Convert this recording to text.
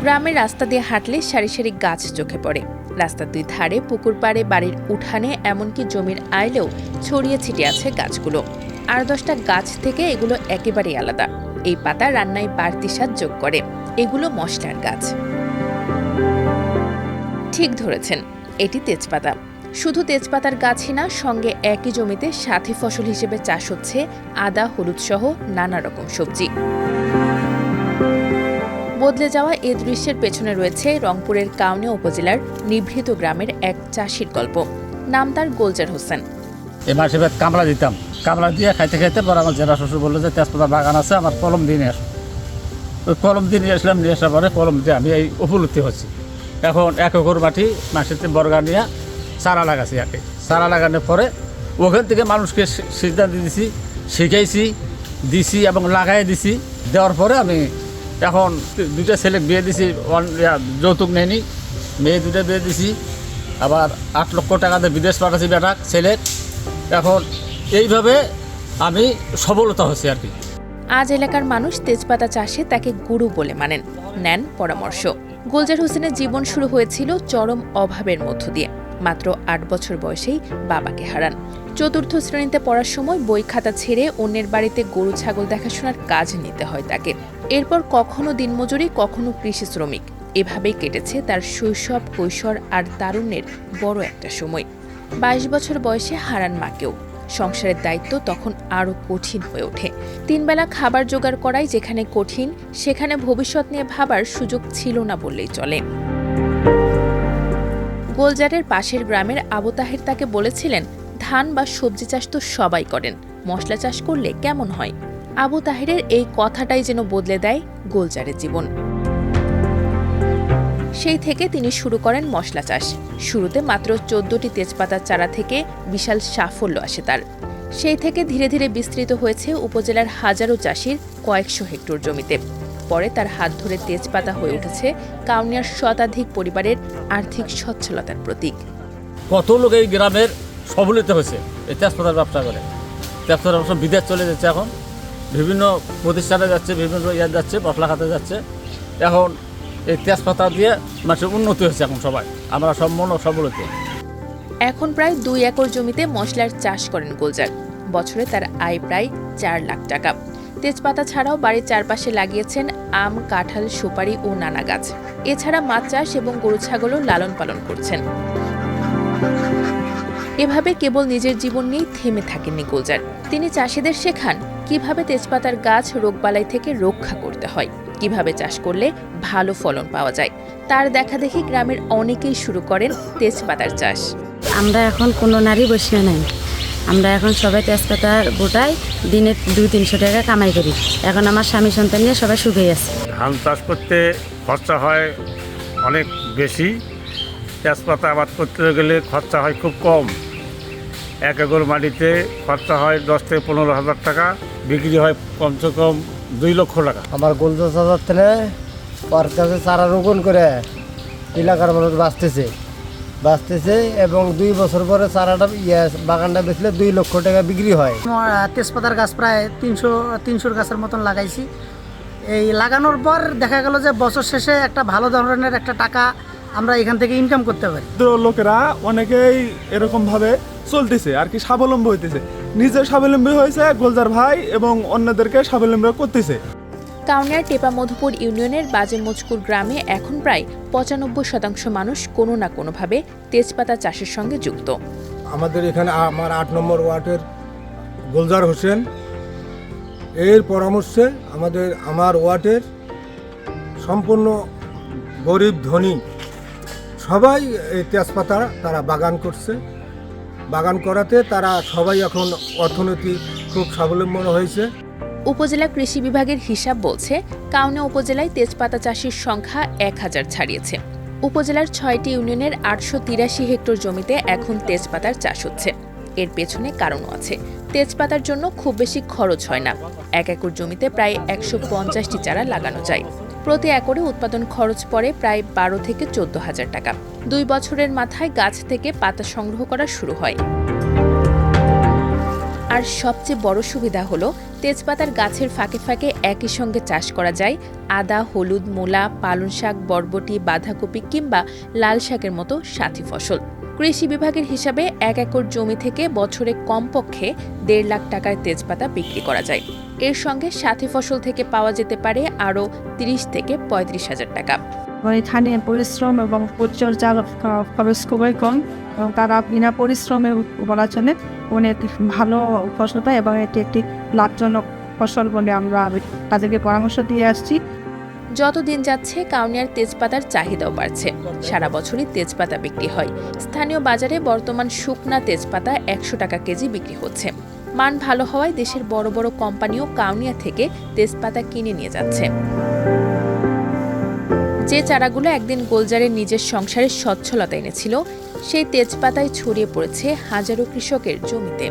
গ্রামের রাস্তা দিয়ে হাঁটলে সারি সারি গাছ চোখে পড়ে। রাস্তার দুই ধারে, পুকুর পাড়ে, বাড়ির উঠানে, এমনকি জমির আইলেও ছড়িয়ে ছিটিয়ে আছে গাছগুলো। আর 10টা গাছ থেকে এগুলো একেবারেই আলাদা। এই পাতা রান্নায় বাড়তি স্বাদ যোগ করে। এগুলো মশলার গাছ। ঠিক ধরেছেন, এটি তেজপাতা। শুধু তেজপাতার গাছই না, সঙ্গে একই জমিতে সাথী ফসল হিসেবে চাষ হচ্ছে আদা, হলুদ সহ নানা রকম সবজি। বদলে যাওয়া এ দৃশ্যের পেছনে রয়েছে রংপুরের কাউনিয়া উপজেলার নিভৃত গ্রামের এক চাষির গল্প। নাম তার গোলজার হোসেন। এই মাসে কামলা দিতাম, কামলা দিয়ে খাইতে খাইতে পরে আমার জেলা শ্বশুর বললো যে তেজপাতা বাগান আছে, আমার কলম দিয়ে নিয়ে আসো। ওই কলম দিয়ে নিয়ে আসলাম, নিয়ে আসার পরে কলম দিয়ে আমি এই উপলব্ধি হচ্ছি। এখন 1 একর মাটি মাসের বর্গা নিয়ে চারা লাগাছি আর কি। চারা লাগানোর পরে ওখান থেকে মানুষকে সিদ্ধান্ত দিয়েছি, শিখাইছি, দিছি এবং লাগাই দিছি। দেওয়ার পরে আমি এখন 2টা ছেলে বিয়ে দিছি, যৌতুক নেয়নি, মেয়ে 2টা বিয়ে দিছি। আবার 8 লক্ষ টাকাতে বিদেশ পাঠাচ্ছি বেটা ছেলের। এখন এইভাবে আমি সফলতা হচ্ছি আর কি। আজ এলাকার মানুষ তেজপাতা চাষে তাকে গুরু বলে মানেন, নেন পরামর্শ। গোলজার হোসেনের জীবন শুরু হয়েছিল চরম অভাবের মধ্য দিয়ে। মাত্র 8 বছর বয়সেই বাবাকে হারান। 4র্থ শ্রেণীতে পড়ার সময় বই খাতা ছেড়ে অন্যের বাড়িতে গরু ছাগল দেখাশোনার কাজ নিতে হয় তাকে। এরপর কখনো দিনমজুরি, কখনো কৃষি শ্রমিক। এভাবেই কেটেছে তার শৈশব, কৈশোর আর তারুণ্যের বড় একটা সময়। 22 বছর বয়সে হারান মাকেও। সংসারের দায়িত্ব তখন আরও কঠিন হয়ে ওঠে। 3 বেলা খাবার জোগাড় করাই যেখানে কঠিন, সেখানে ভবিষ্যৎ নিয়ে ভাবার সুযোগ ছিল না বললেই চলে। গোলজারের পাশের গ্রামের আবু তাহের তাকে বলেছিলেন, ধান বা সবজি চাষ তো সবাই করেন, মশলা চাষ করলে কেমন হয়? আবু তাহেরের এই কথাটাই যেন বদলে দেয় গোলজারের জীবন। সেই থেকে তিনি শুরু করেন মশলা চাষ। শুরুতে মাত্র 14টি তেজপাতার চারা থেকে বিশাল সাফল্য আসে তার। সেই থেকে ধীরে ধীরে বিস্তৃত হয়েছে উপজেলার হাজারো চাষির কয়েকশো হেক্টর জমিতে। পরে তার হাত ধরে তেজপাতা হয়ে উঠেছে কাউনিয়ার শতাধিক পরিবারের আর্থিক সচ্ছলতার প্রতীক। কত লোক এই গ্রামের সফলতা হয়েছে এই তেজপাতার ব্যবসা করে। তেজপাতার ব্যবসা বিদেশ চলে যাচ্ছে, এখন বিভিন্ন প্রতিষ্ঠানে যাচ্ছে, বিভিন্ন যাচ্ছে, মশলা খাতে যাচ্ছে। এখন এই তেজপাতা দিয়ে মানুষের উন্নতি হয়েছে। এখন সবাই আমরা সম্পূর্ণ সফলতা। এখন প্রায় 2 একর জমিতে মশলার চাষ করেন গোলজার। বছরে তার আয় প্রায় 4 লাখ টাকা। তেজপাতা ছাড়াও বাড়ির চারপাশে লাগিয়েছেন আম, কাঁঠাল, সুপারি ও নানা গাছ। এছাড়া মাছ চাষ এবং গরু ছাগলও লালন পালন করছেন। এভাবে কেবল নিজের জীবন নিয়েই থেমে থাকেননি গোলজার। তিনি চাষিদের শেখান কিভাবে তেজপাতার গাছ রোগবালাই থেকে রক্ষা করতে হয়, কিভাবে চাষ করলে ভালো ফলন পাওয়া যায়। তার দেখা দেখি গ্রামের অনেকেই শুরু করেন তেজপাতার চাষ। আমরা এখন কোনো নারী বসিয়ে নাই, আমরা এখন সবাই তেজপাতার গোটায় দিনে 200-300 টাকা কামাই করি। এখন আমার স্বামী সন্তান নিয়ে সবাই সুখে আছে। ধান চাষ করতে খরচা হয় অনেক বেশি, তেজপাতা আবাদ করতে গেলে খরচা হয় খুব কম। 1 একর মাটিতে খরচা হয় 10 থেকে 15 হাজার টাকা, বিক্রি হয় কমসে কম 2 লক্ষ টাকা। আমার গোলজার চাচার থেকে ওর কাছে চারা রোপণ করে এলাকার মানুষ বাঁচতেছে এবং 2 বছর পরে চারাটা বাগানটা বেচলে 2 লক্ষ টাকা বিক্রি হয়। তেজপাতার গাছ প্রায় 300 গাছের মতন লাগাইছি। এই লাগানোর পর দেখা গেল যে বছর শেষে একটা ভালো ধরনের একটা টাকা আমরা এখান থেকে ইনকাম করতে পারি। লোকেরা অনেকেই এরকমভাবে চলতেছে আর কি, স্বাবলম্বী হইতেছে। নিজে স্বাবলম্বী হয়েছে, গোলজার ভাই এবং অন্যদেরকে স্বাবলম্বী করতেছে। কাউনিয়ার টেপা মধুপুর ইউনিয়নের বাজে মজকুর গ্রামে এখন প্রায় 95% মানুষ কোনো না কোনোভাবে তেজপাতা চাষের সঙ্গে যুক্ত। আমাদের এখানে আমার 8 নম্বর ওয়ার্ডের গোলজার হোসেন এর পরামর্শে আমার ওয়ার্ডের সম্পূর্ণ গরিব ধনী সবাই এই তেজপাতা তারা বাগান করছে। বাগান করাতে তারা সবাই এখন অর্থনৈতিক খুব স্বাবলম্বন হয়েছে। উপজেলা কৃষি বিভাগের হিসাব বলছে কাউনিয়া উপজেলায় তেজপাতা চাষির সংখ্যা 1000 ছাড়িয়েছে। উপজেলার 6টি ইউনিয়নের 883 হেক্টর জমিতে এখন তেজপাতার চাষ হচ্ছে। এর পেছনে কারণও আছে। তেজপাতার জন্য খুব বেশি খরচ হয় না। 1 একর জমিতে প্রায় 150টি চারা লাগানো যায়। প্রতি একরে উৎপাদন খরচ পড়ে প্রায় 12 থেকে 14 হাজার টাকা। 2 বছরের মাথায় গাছ থেকে পাতা সংগ্রহ করা শুরু হয়। আর আর সবচেয়ে বড় সুবিধা হলো তেজপাতার গাছের ফাঁকে ফাঁকে একই সঙ্গে চাষ করা যায় আদা, হলুদ, মূলা, পালং শাক, বরবটি, বাঁধাকপি কিংবা লাল শাকের মতো সাথী ফসল। কৃষি বিভাগের হিসাবে 1 একর জমি থেকে বছরে কমপক্ষে 1.5 লাখ টাকার তেজপাতা বিক্রি করা যায়। এর সঙ্গে সাথী ফসল থেকে পাওয়া যেতে পারে আরও 30 থেকে 35,000 টাকা। এখানে পরিশ্রম এবং পরিচর্যার খরচ খুবই কম এবং তারা বিনা পরিশ্রমে উপার্জনে অনেক ভালো ফসল পায় এবং এটি একটি লাভজনক ফসল বলে আমরা তাদেরকে পরামর্শ দিয়ে আসছি। যত দিন যাচ্ছে কাউনিয়ার তেজপাতার চাহিদাও বাড়ছে। সারা বছরই তেজপাতা বিক্রি হয়। স্থানীয় বাজারে বর্তমান শুকনা তেজপাতা 100 টাকা কেজি বিক্রি হচ্ছে। মান ভালো হওয়ায় দেশের বড় বড় কোম্পানিও কাউনিয়া থেকে তেজপাতা কিনে নিয়ে যাচ্ছে। যে চারাগুলো একদিন গোলজারের নিজের সংসারের সচ্ছলতা এনেছিল, সেই তেজপাতায় ছড়িয়ে পড়েছে হাজারো কৃষকের জমিতে।